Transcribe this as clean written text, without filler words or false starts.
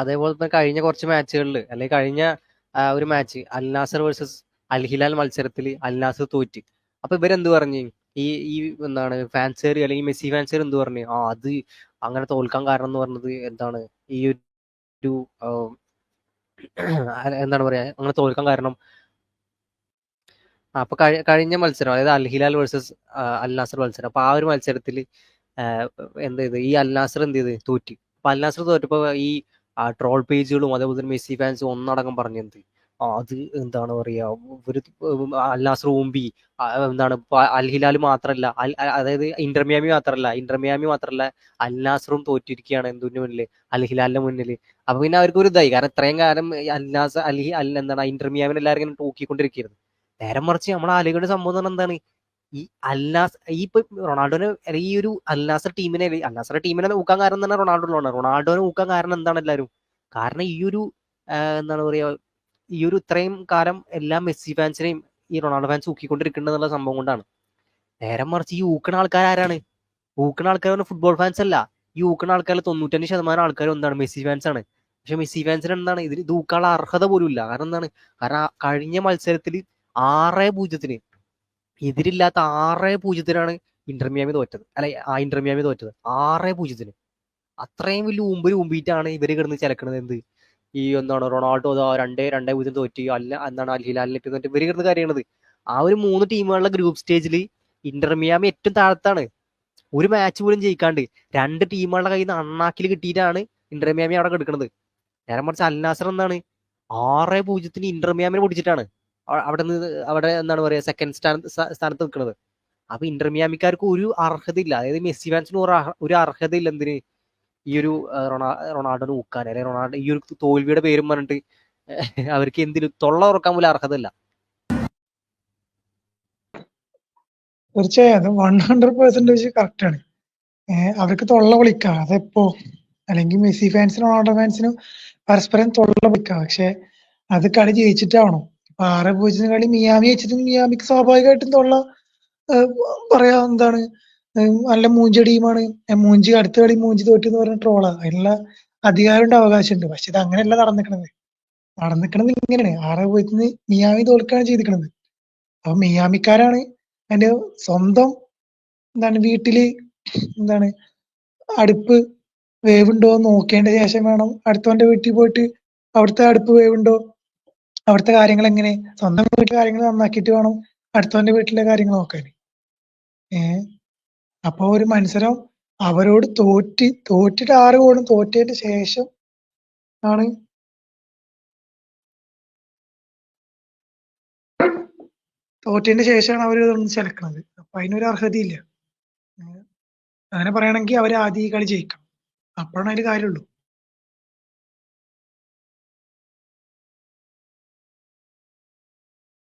അതേപോലെ തന്നെ കഴിഞ്ഞ കുറച്ച് മാച്ചുകളിൽ അല്ലെങ്കിൽ കഴിഞ്ഞ ഒരു മാച്ച് അൽ നാസർ വേഴ്സസ് അൽ ഹിലാൽ മത്സരത്തിൽ അൽ നാസർ തോറ്റ്. അപ്പൊ ഇവരെന്ത് പറഞ്ഞു? ഈ ഈ എന്താണ് ഫാൻസുകാർ അല്ലെങ്കിൽ മെസ്സി ഫാൻസുകാർ എന്ത് പറഞ്ഞു? അത് അങ്ങനെ തോൽക്കാൻ കാരണം എന്ന് പറഞ്ഞത് എന്താണ്, ഈ ഒരു എന്താണ് പറയാ, അങ്ങനെ തോൽക്കാൻ കാരണം അപ്പൊ കഴിഞ്ഞ മത്സരം, അതായത് അൽ ഹിലാൽ വേഴ്സസ് അൽ നാസർ മത്സരം, അപ്പൊ ആ ഒരു മത്സരത്തിൽ എന്ത് ചെയ്ത്, ഈ അൽ നാസർ എന്ത് ചെയ്ത് തോറ്റ്. അപ്പൊ അൽ നാസർ തോറ്റപ്പോ ഈ ട്രോൾ പേജുകളും അതേപോലെ തന്നെ മെസ്സി ഫാൻസ് ഒന്നടങ്കം പറഞ്ഞത് അത് എന്താണ് പറയാ, ഒരു അൽ നാസർ ഊമ്പി, എന്താണ് ഇപ്പൊ അൽ ഹിലാൽ മാത്രല്ല, അതായത് ഇന്റർ മിയാമി മാത്രല്ല അൽ നാസറും തോറ്റിരിക്കുകയാണ് എന്തിനു മുന്നിൽ, അൽ ഹിലാലിന്റെ മുന്നിൽ. അപ്പൊ പിന്നെ അവർക്ക് ഒരു ഇതായി, കാരണം ഇത്രയും കാലം ഈ അൽ നാസർ എന്താണ് ഇന്റർ മിയാമിനെ എല്ലാവരും ഇങ്ങനെ തൂക്കിക്കൊണ്ടിരിക്കുകയായിരുന്നു. നേരെ മറിച്ച് നമ്മൾ ആലോചിക്കേണ്ട സംഭവം എന്ന് പറഞ്ഞാൽ എന്താണ്, ഈ അൽനാസ് ഈ ഇപ്പൊ റൊണാൾഡോനെ ഈ ഒരു അൽനാസർ ടീമിനെ ഊക്കാൻ കാരണം തന്നെ റൊണാൾഡോനെ ഊക്കാൻ കാരണം എന്താണ് എല്ലാവരും? കാരണം ഈ ഒരു എന്താണ് പറയാ, ഈ ഒരു ഇത്രയും കാലം എല്ലാ മെസ്സി ഫാൻസിനെയും ഈ റൊണാൾഡോ ഫാൻസ് ഊക്കിക്കൊണ്ടിരിക്കുന്നുണ്ടെന്നുള്ള സംഭവം കൊണ്ടാണ്. നേരെ മറിച്ച് ഈ ഊക്കണ ആൾക്കാർ ആരാണ്? ഊക്കണ ആൾക്കാർ ഫുട്ബോൾ ഫാൻസ് അല്ല. ഈ ഊക്കണ ആൾക്കാരിൽ 95% ആൾക്കാരും എന്താണ്, മെസ്സി ഫാൻസ് ആണ്. പക്ഷെ മെസ്സി ഫാൻസിന് എന്താണ് ഇത് ഊക്കാനുള്ള അർഹത പോലും ഇല്ല. കാരണം എന്താണ്, കാരണം കഴിഞ്ഞ മത്സരത്തിൽ 6-0 എതിരില്ലാത്ത 6-0 ഇന്റർ മിയാമി തോറ്റത്. അല്ലെ, ഇന്റർ മിയാമി തോറ്റത് 6-0. അത്രയും വലിയ ഊമ്പിയിട്ടാണ് ഇവര് കിടന്ന് ചിലക്കണത്. എന്ത് ഈ എന്താണ് റൊണാൾഡോ 2-0 തോറ്റി, അല്ല എന്താണ് അൽ ഹിലാലിനെ തോറ്റ് ഇവര് കിടന്ന് കരയണത്. ആ ഒരു 3 ടീമുകളുടെ ഗ്രൂപ്പ് സ്റ്റേജിൽ ഇന്റർ മിയാമി ഏറ്റവും താഴത്താണ്, ഒരു മാച്ച് പോലും ജയിക്കാണ്ട്. 2 ടീമുകളുടെ കയ്യിൽ നിന്ന് അണ്ണാക്കിൽ കിട്ടിയിട്ടാണ് ഇന്റർ മിയാമി അവിടെ കിടക്കുന്നത്. നേരെ മറിച്ച് അൽ നാസർ എന്താണ് 6-0 ഇന്റർ മിയാമിനെ പൊടിച്ചിട്ടാണ് അവിടെ എന്താണ് പറയാ സെക്കൻഡ് സ്ഥാനത്ത് നിൽക്കുന്നത്. അപ്പൊ ഇന്റർ മിയാമിക്കാർക്ക് ഒരു അർഹതയില്ല, അതായത് മെസ്സി ഫാൻസിന് ഒരു അർഹതയില്ല എന്തിന്, ഈ ഒരു റൊണാൾഡോനെ ഊക്കാൻ, അല്ലെങ്കിൽ റൊണാൾഡോ ഈ ഒരു തോൽവിയുടെ പേരും പറഞ്ഞിട്ട് അവർക്ക് എന്തിനും തൊള്ള തുറക്കാൻ പോലും അർഹതയില്ല. തീർച്ചയായും അത് 100% കറക്റ്റ് ആണ്. അവർക്ക് തൊള്ള വിളിക്കാം, അതെപ്പോ അല്ലെങ്കിൽ മെസ്സി ഫാൻസിനും റൊണാൾഡോ ഫാൻസിനും പരസ്പരം തൊള്ള വിളിക്കാം. പക്ഷെ അത് കളി ജയിച്ചിട്ടാവണം. ഇപ്പൊ 6-0 കളി മിയാമി ജയിച്ചിട്ട് മിയാമിക്ക് സ്വാഭാവികമായിട്ടും തൊള്ള പറയാ എന്താണ്, നല്ല മൂഞ്ച ടീമാണ്, മൂഞ്ചി അടുത്ത കളി മൂഞ്ചി തോറ്റു എന്ന് പറഞ്ഞ ട്രോളാ. അതിനുള്ള അധികാരമുണ്ട്, അവകാശമുണ്ട്. പക്ഷെ ഇത് അങ്ങനെയല്ല നടന്നിക്കണത് ഇങ്ങനെയാണ്. 6-0 മിയാമി തോൽക്കുകയാണ് ചെയ്തിക്കണത്. അപ്പൊ മിയാമിക്കാരാണ് അതിന്റെ സ്വന്തം എന്താണ് വീട്ടില് എന്താണ് അടുപ്പ് വേവുണ്ടോ എന്ന് നോക്കേണ്ട ശേഷം വേണം അടുത്തവന്റെ വീട്ടിൽ പോയിട്ട് അവിടുത്തെ അടുപ്പ് വേവുണ്ടോ, അവിടുത്തെ കാര്യങ്ങൾ എങ്ങനെ, സ്വന്തം വീട്ടിലെ കാര്യങ്ങൾ നന്നാക്കിയിട്ട് വേണം അടുത്തവന്റെ വീട്ടിലെ കാര്യങ്ങൾ നോക്കാൻ. അപ്പൊ ഒരു മത്സരം അവരോട് തോറ്റിട്ട് 6 ഗോളും തോറ്റതിന് ശേഷം ആണ് അവർ ഇതൊന്നും ചിലക്കണത്. അപ്പൊ അതിനൊരു അർഹതയില്ല. അങ്ങനെ പറയണമെങ്കിൽ അവർ ആദ്യം ഈ കളി ജയിക്കണം, അപ്പോഴാണ് അതിന് കാര്യമുള്ളൂ.